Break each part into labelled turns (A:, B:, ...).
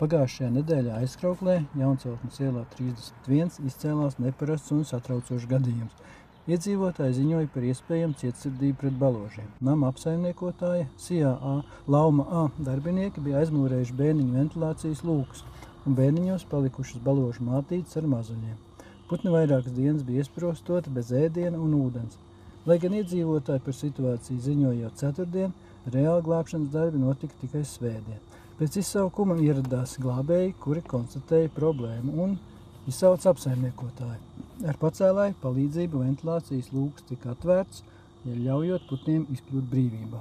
A: Pagājušajā nedēļā Aizkrauklē, Jaunceltnes ielā 31, izcēlās neparasts un satraucošs gadījums. Iedzīvotāji ziņoja par iespējamu cietsirdību pret baložiem. Nama apsaimniekotāja Sijā Lauma A darbinieki bija aizmūrējuši bērniņu ventilācijas lūkus, un bērniņos palikušas baložu mātītes ar mazuļiem. Putni vairākas dienas bija iesprostoti bez ēdiena un ūdens. Lai gan iedzīvotāji par situāciju ziņoja jau ceturtdien, reāli glābšanas darbi notika tikai svētdien. Pēc izsaukuma ieradās glābēji, kuri konstatēja problēmu un izsauca apsaimniekotāju. Ar pacēlāju palīdzību ventilācijas lūks tika atvērts, ļaujot putniem izkļūt brīvībā.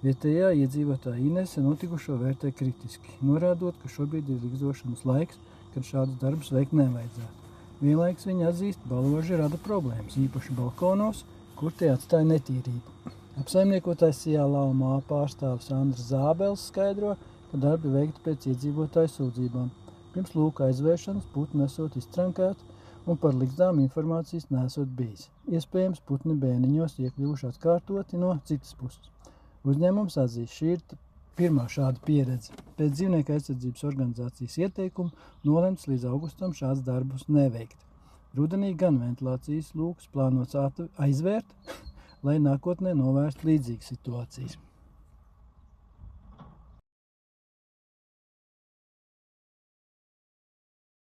A: Vietējā iedzīvotāja Inese notikušo vērtē kritiski, norādot, ka šobrīd ir likzošanas laiks, kad šādus darbus veikt nevajadzētu. Vienlaikus viņa atzīst, baloži rada problēmas, īpaši balkonos, kur tie atstāja netīrību. Apsaimniekotājs Sijā Laumā pārstāvis Andris Zābels skaidro, ka darbi veikti pēc iedzīvotāju sūdzībām. Pirms lūka aizvēršanas putni esot iztrankēti un par likstām informācijas nesot bijis. Iespējams, putni bēniņos iekļuvuši atkārtoti no citas puses. Uzņēmums atzīst, šī ir pirmā šāda pieredze. Pēc dzīvnieku aizsardzības organizācijas ieteikumu nolemts līdz augustam šāds darbus neveikt. Rudenī gan ventilācijas lūkus plānots aizvērt, lai nākotnē novērst līdzīgas situācijas.